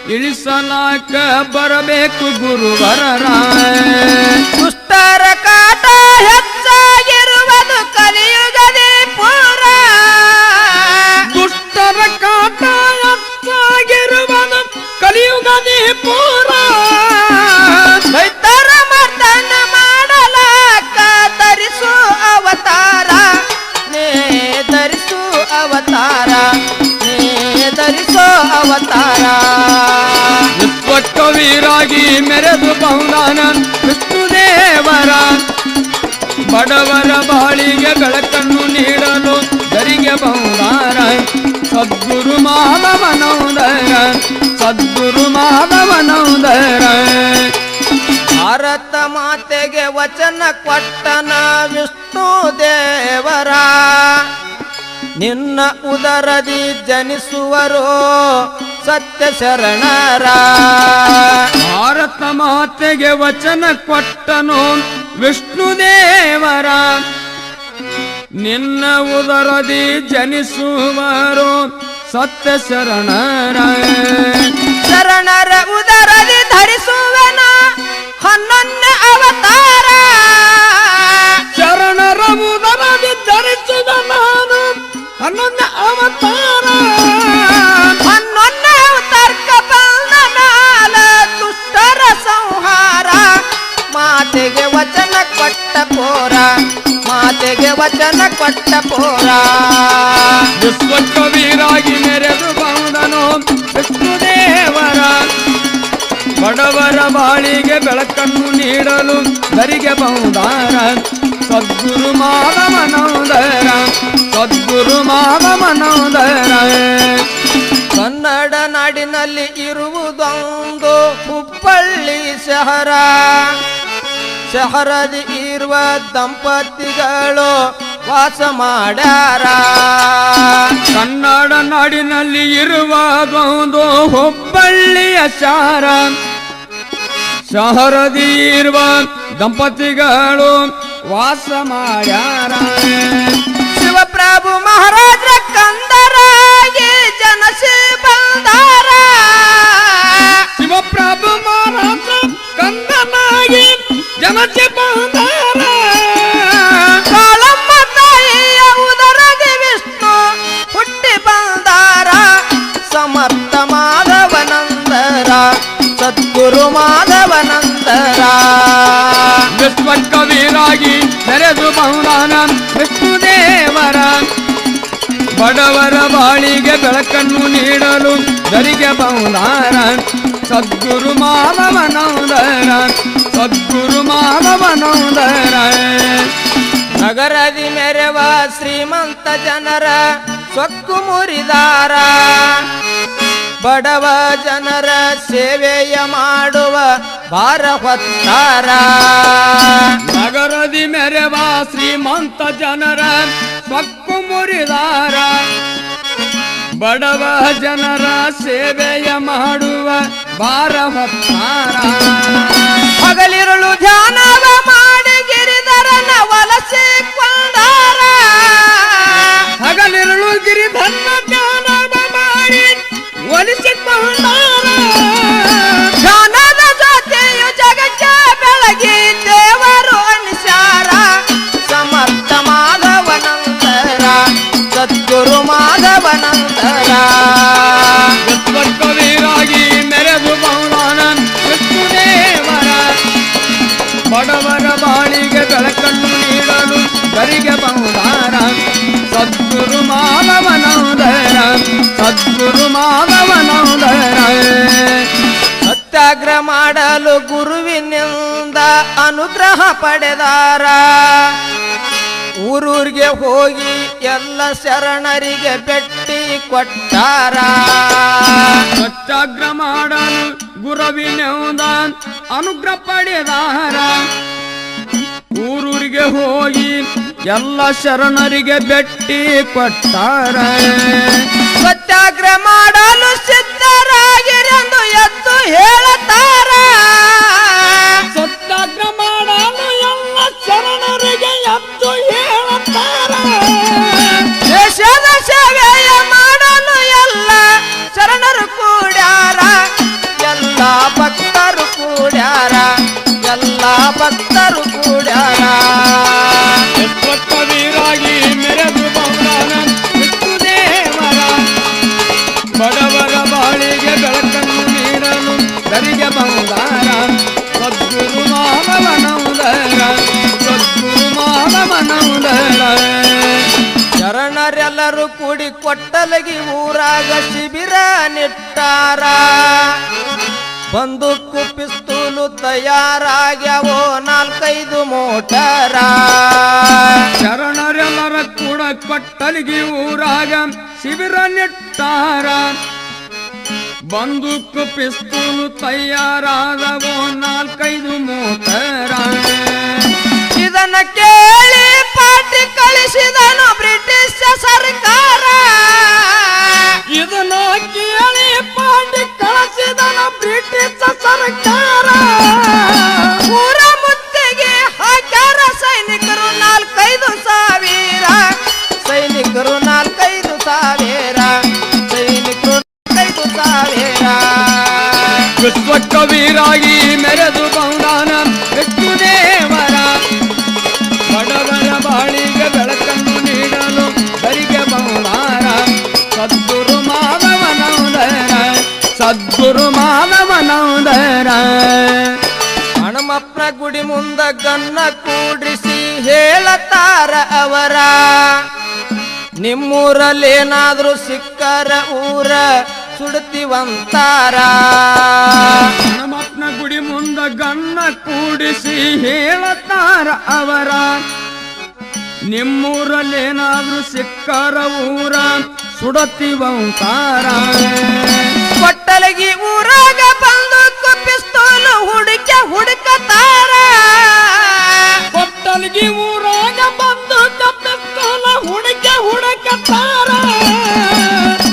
ಇಳಿಸಲಾಕ ಬರಬೇಕು ಗುರುವರರ. ದುಷ್ಟರ ಕಾಟ ಹೆಚ್ಚಾಗಿರುವುದು ಕಲಿಯುಗದಿ ಪೂರ. ದುಷ್ಟರ ಕಾಟ ಹೆಚ್ಚಾಗಿರುವುದು ಕಲಿಯುಗದಿ ಪೂರ. ದೈತರ ಮರ್ದನ ಮಾಡಲಾಕ ಧರಿಸು ಅವತಾರ. ನೇ ಧರಿಸು ಅವತಾರ. ನೇ ಧರಿಸೋ ಅವತಾರ. ವಿಶ್ವಕವೀರಾಗಿ ಮೆರೆದು ಬಹುದಾನ ವಿಷ್ಣುದೇವರ. ಬಡವರ ಬಾಳಿಗೆ ಬೆಳಕನ್ನು ನೀಡಲು ಧರಿಗೆ ಬಹುದಾರ. ಸದ್ಗುರು ಮಾಧವನೌದರ. ಸದ್ಗುರು ಮಾಧವನೌದರ. ಭಾರತ ಮಾತೆಗೆ ವಚನ ಕೊಟ್ಟನ ವಿಷ್ಣು ದೇವರ. ನಿನ್ನ ಉದರದಿ ಜನಿಸುವರು ಸತ್ಯ ಶರಣರ. ಭಾರತ ಮಾತೆಗೆ ವಚನ ಕೊಟ್ಟನು ವಿಷ್ಣುದೇವರ. ನಿನ್ನ ಉದರದಿ ಜನಿಸುವರು ಸತ್ಯ ಶರಣರ. ಶರಣರ ಉದರದಿ ಧರಿಸುವೆನ 11 ಅವತಾರ. ಶರಣರ ಉದರದಿ ಧರಿಸಿದ ನಾನು 11 ಅವತಾರ. 11 ಅವತಾರಕ ಬಂದ ನಾಲ ದುಷ್ಟರ ಸಂಹಾರ. ಮಾತೆಗೆ ವಚನ ಕೊಟ್ಟ ಪೋರ. ಮಾತೆಗೆ ವಚನ ಕೊಟ್ಟ ಪೋರ. ವಿಶ್ವಕವೀರಾಗಿ ಮೆರೆದು ಬಂದನು ವಿಷ್ಣುದೇವರ. ಬಡವರ ಬಾಳಿಗೆ ಬೆಳಕನ್ನು ನೀಡಲು ಧರಿಗೆ ಬಹುದಾರ. ಸದ್ಗುರು ಮಾಧವನೌದರ. ಸದ್ಗುರು ಮಾಧವನೌದರ. ಕನ್ನಡ ನಾಡಿನಲ್ಲಿ ಇರುವುದೊಂದು ಹುಬ್ಬಳ್ಳಿ ಶಹರ. ಶಹರದಿ ಇರುವ ದಂಪತಿಗಳು ವಾಸ ಮಾಡ್ಯಾರ. ಕನ್ನಡ ನಾಡಿನಲ್ಲಿ ಇರುವುದೊಂದು ಹುಬ್ಬಳ್ಳಿಯ ಶಹರ. ಶಹರದಿ ಇರುವ ದಂಪತಿಗಳು ವಾಸ ಮಾಡ್ಯಾರ. ಶಿವಪ್ರಭು ಮಹಾರಾಜರ ಕಂದರಾಗಿ ಜನಸಿ ಬಂದಾರ. ಶಿವಪ್ರಭು ಮಹಾರಾಜ ಕಂದನಾಗಿ ಜನಸಿ ಬಂದಾರ. ಕಾಳಮ್ಮ ತಾಯಿಯ ಉದರದಿ ವಿಷ್ಣು ಹುಟ್ಟಿ ಬಂದಾರ. ಸಮರ್ಥ ಮಾಧವನಂದರ. ಸದ್ಗುರು ಮಾಧವನಂದರ. ವಿಶ್ವಕವೀರಾಗಿ ಮೆರೆದು ಬಹುದಾನ ವಿಷ್ಣುದೇವರ. ಬಡವರ ಬಾಳಿಗೆ ಬೆಳಕನ್ನು ನೀಡಲು ಧರಿಗೆ ಬಹುದಾರ. ಸದ್ಗುರು ಮಾಧವನೌದರ. ಸದ್ಗುರು ಮಾಧವನೌದರ. ನಗರದಿ ಮೆರೆವ ಶ್ರೀಮಂತ ಜನರ ಸೊಕ್ಕು ಮುರಿದಾರ. ಬಡವ ಜನರ ಸೇವೆಯ ಮಾಡುವ ಭಾರ ಹೊತ್ತಾರ. ನಗರದಿ ಮೆರೆವ ಶ್ರೀಮಂತ ಜನರ ಸೊಕ್ಕು ಮುರಿದಾರ. ಬಡವ ಜನರ ಸೇವೆಯ ಮಾಡುವ ಭಾರ ಹೊತ್ತಾರ. ಹಗಲಿರುಳು ಧ್ಯಾನವ ಮಾಡಿ ಗಿರಿಧರನ ವಲಸಿಕೊಂಡಾರ. ಹಗಲಿರುಳು ಗಿರಿಧರನ ಧ್ಯಾನವ ಮಾಡಿ ಒಲಿಸಿಕೊಂಡಾರ. ಧ್ಯಾನದ ಜೊತೆಯು ಜಗಕ್ಕೆ ಬೆಳಗಿ ದೇವರು ಅನಿಸಾರ. ಸಮರ್ಥ ಮಾಧವನಂದರ. ಸದ್ಗುರು ಮಾಧವನಂದರ. ವಿಶ್ವಕವೀರಾಗಿ ಮೆರೆದು ಬಹುದಾನ ವಿಷ್ಣುದೇವರ. ಬಡವರ ಬಾಳಿಗೆ ಬೆಳಕನ್ನು ನೀಡಲು ಧರಿಗೆ ಬಹುದಾರ. ಸದ್ಗುರು ಮಾಧವನೌದರ. ಸದ್ಗುರು ಮಾಧವನೌದರ. ಸತ್ಯಾಗ್ರಹ ಮಾಡಲು ಗುರುವಿನಿಂದ ಅನುಗ್ರಹ ಪಡೆದಾರ. ಊರೂರಿಗೆ ಹೋಗಿ ಎಲ್ಲ ಶರಣರಿಗೆ ಭೇಟಿ ಕೊಟ್ಟಾರ. ಸತ್ಯಾಗ್ರಹ ಮಾಡಲು ಗುರುವಿನಿಂದ ಅನುಗ್ರಹ ಪಡೆದಾರ. ಊರೂರಿಗೆ ಹೋಗಿ ಎಲ್ಲ ಶರಣರಿಗೆ ಭೇಟಿ ಕೊಟ್ಟಾರ. ಸತ್ಯಾಗ್ರಹ ಮಾಡಲು ಸಿದ್ಧರಾಗಿರೆಂದು ಎದ್ದು ಹೇಳುತ್ತಾರ. ಸತ್ಯಾಗ್ರಹ ಮಾಡಲು ಎಲ್ಲ ಶರಣರಿಗೆ ಎದ್ದು ಹೇಳುತ್ತಾರ. ದೇಶದ ಸೇವೆಯ ಮಾಡಲು ಎಲ್ಲ ಶರಣರು ಕೂಡ್ಯಾರ. ನಿಟ್ಟಾರ ಬಂದೂಕು ಪಿಸ್ತೂಲು ತಯಾರಾಗ್ಯಾವೋ 4-5 ಮೋಟರ ಶರಣರೆಲ್ಲರ ಕೂಡ ಕೊಟ್ಟಲಿಗೆ ಊರಾಗ ಶಿಬಿರ ನಿಟ್ಟಾರ ಬಂದೂಕು ಪಿಸ್ತೂಲು ತಯಾರಾದವೋ 4-5 ಮೋಟರ ಇದನ್ನ ಕೇಳಿ ಪಾಟಿ ಕಳಿಸಿದನು ಬ್ರಿಟಿಷ್ ಸರ್ಕಾರ ಇದನ್ನ ಕೇಳಿ ಪಾಟಿ ಕಳಿಸಿದನು ಬ್ರಿಟಿಷ್ ಸರ್ಕಾರ ಊರ ಮುತ್ತಿಗೆ ಹಾಕ್ಯಾರ ಸೈನಿಕರು 4-5 ಸಾವಿರ ಸೈನಿಕರು 4-5 ಸಾವಿರ ಸೈನಿಕರು 4-5 ಸಾವಿರ ವಿಶ್ವಕವೀರಾಗಿ ಮೆರೆದು ಬಂದಾನ ವಿಷ್ಣುದೇವರ ಬಡವರ ಬಾಳಿಗೆ ಬೆಳಕನ್ನು ನೀಡಲು ಸರಿಗೆ ಬಂದಾರ ಸದ್ಗುರು ಮಾಧವನೌದರ ಸದ್ಗುರು ಮಾಧವನೌದರ ಹನುಮಪ್ಪನ ಗುಡಿ ಮುಂದ ಗನ್ನ ಕೂಡಿಸಿ ಹೇಳತಾರ ಅವರ ನಿಮ್ಮೂರಲ್ಲೇನಾದ್ರೂ ಸಿಕ್ಕರ ಊರ ಸುಡ್ತಿವಂತಾರ ಹನುಮಪ್ಪನ ಗುಡಿ ಮುಂದ ಗನ್ನ ಕೂಡಿಸಿ ಹೇಳತಾರ ಅವರ ನಿಮ್ಮೂರಲ್ಲೇನಾದ್ರೂ ಸಿಕ್ಕರ ಊರ ಸುಡತಿವಂತಾರ ಕೊಟ್ಟಲಗಿ ಊರಾಗ ಬಂದು ಪಿಸ್ತೂಲು ಹುಡುಕತಾರ ಕೊಟ್ಟಲ್ಗಿ ಊರಾಗ ಬಂದು ಪಿಸ್ತೂಲ ಹುಡುಕತಾರ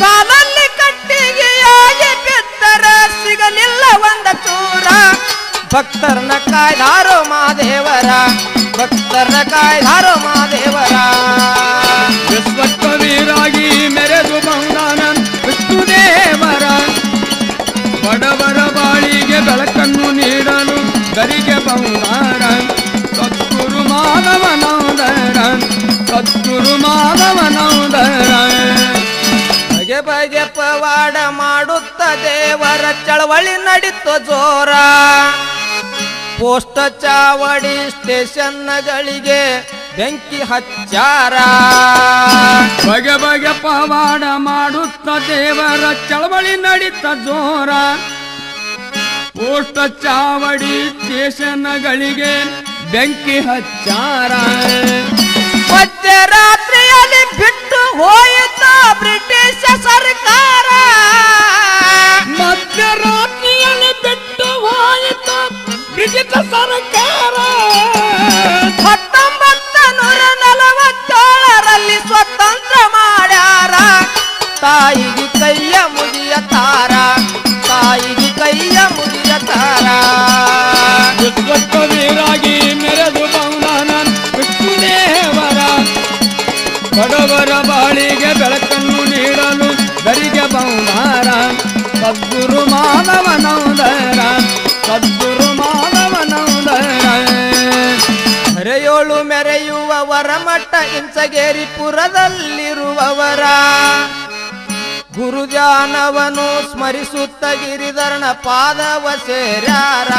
ಕಾಲಲ್ಲಿ ಕಟ್ಟಿಗೆಯಾಗಿ ಬಿದ್ದರ ಸಿಗಲಿಲ್ಲ ಒಂದ ಚೂರ ಭಕ್ತರನ್ನ ಕಾಯ್ದಾರೋ ಮಾದೇವರ ಭಕ್ತರನ್ನ ಕಾಯ್ದಾರೋ ಮಾದೇವರ ವಿಶ್ವಕವೀರಾಗಿ ಮೆರೆದು ಬಂದಾನ ವಿಷ್ಣುದೇವರ ಬಡವರ ಬಾಳಿಗೆ ಬೆಳಕನ್ನು ನೀಡಲು ಗರಿಗೆ ಬಂದಾರ ಸದ್ಗುರು ಮಾಧವನೌದರ ಸದ್ಗುರು ಮಾಧವನೌದರ ಬಗೆ ಬಗೆ ಪವಾಡ ಮಾಡುತ್ತ ದೇವರ ಚಳವಳಿ ನಡೀತು ಜೋರ ಪೋಸ್ಟ್ ಚಾವಡಿ ಸ್ಟೇಷನ್ಗಳಿಗೆ ಬೆಂಕಿ ಹಚ್ಚಾರ ಬಗೆ ಬಗೆ ಪವಾಡ ಮಾಡುತ್ತ ದೇವರ ಚಳವಳಿ ನಡೀತ ಜೋರ ಪೋಸ್ಟ್ ಚಾವಡಿ ಸ್ಟೇಷನ್ಗಳಿಗೆ ಬೆಂಕಿ ಹಚ್ಚಾರ ಮಧ್ಯರಾತ್ರಿಯಲ್ಲಿ ಬಿಟ್ಟು ಹೋಯಿತು ಬ್ರಿಟಿಷ್ ಸರ್ಕಾರ ಮಧ್ಯರಾತ್ರಿಯಲ್ಲಿ ಬಿಟ್ಟು ಹೋಯಿತು ಬ್ರಿಟಿಷ್ ಸರ್ಕಾರ 1947ರಲ್ಲಿ ಸ್ವತಂತ್ರ ಮಾಡ್ಯಾರ ತಾಯಿಗೆ ಕೈಯ ಮುಗಿಯತಾರ ತಾಯಿಗೆ ಕೈಯ ಮುಗಿಯತಾರ ವಿಶ್ವಕವೀರಾಗಿ ಮೆರೆದು ಬಂದಾನ ವಿಷ್ಣುದೇವರ ಬಡವರ ಬಾಳಿಗೆ ಬೆಳಕನ್ನು ನೀಡಲು ಗರಿಗೆ ಬಂದಾರ ಸದ್ಗುರು ಮಾಧವನೌದರ ಸದ್ಗುರು ಮಾಧವನೌದರ ಹರೆಯೋಳು ಮೆರೆಯುವವರ ಮಠ ಇಂಚಗೇರಿಪುರದಲ್ಲಿರುವವರ ಗುರುಜಾನವನು ಸ್ಮರಿಸುತ್ತ ಗಿರಿಧರನ ಪಾದವ ಸೇರ್ಯಾರ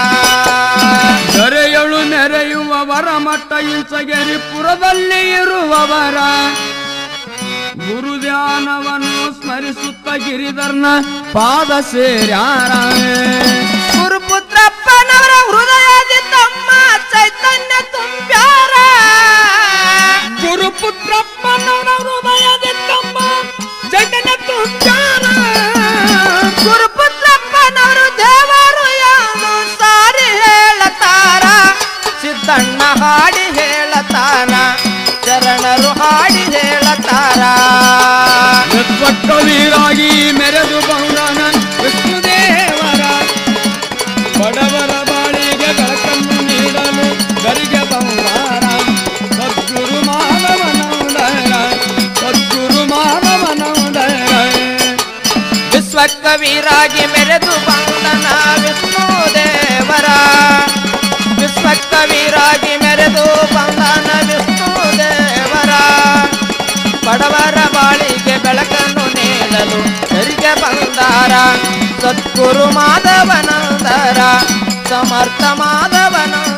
ದೊರೆಯಳು ನೆರೆಯುವವರ ಮಠ ಇಂಚಗೇರಿಪುರದಲ್ಲಿ ಇರುವವರ ಗುರುಧ್ಯಾನವನ್ನು ಸ್ಮರಿಸುತ್ತ ಗಿರಿಧರನ ಪಾದ ಸೇರ್ಯಾರ ಗುರುಪುತ್ರಪ್ಪನವರ ಹೃದಯದಿ ತಮ್ಮ ಚೈತನ್ಯ ತುಂಬ್ಯಾರ ಗುರುಪುತ್ರಪ್ಪನವರ ಹೃದಯದಿ ತಮ್ಮ ಚೈತನ್ಯ ತುಂಬ್ಯಾರ ಗುರುಪುತ್ರಪ್ಪನವರು ದೇವರು ಎಂದು ಸಾರಿ ಹೇಳತಾರ ಸಿದ್ದಣ್ಣ ಹಾಡಿ ಹೇಳತಾರ ಶರಣರು ಹಾಡಿ ಹೇಳತಾರ ವಿಶ್ವಕವೀರಾಗಿ ಮೆರೆದು ಬಂದಾನ ವಿಷ್ಣುದೇವರ ಬಡವರ ಬಾಳಿಗೆ ಬೆಳಕನ್ನು ನೀಡಲು ಗರಿಗೆ ಬಂದಾರ ಸದ್ಗುರು ಮಾಧವನೌದರ ಸದ್ಗುರು ಮಾಧವನೌದರ ವಿಶ್ವಕವೀರಾಗಿ ಮೆರೆದು ಬಂದನ ವಿಷ್ಣುದೇವರ ವಿಶ್ವಕವೀರಾಗಿ ಮೆರೆದು ಬಂದನ ವಿಷ್ಣುದೇವರ ಬಡವರ ಬಾಳಿಗೆ ಬೆಳಕನ್ನು ನೀಡಲು ಸರಿಗೆ ಬಂದಾರ ಸದ್ಗುರು ಮಾಧವನಂದರ ಸಮರ್ಥ ಮಾಧವನಂದರ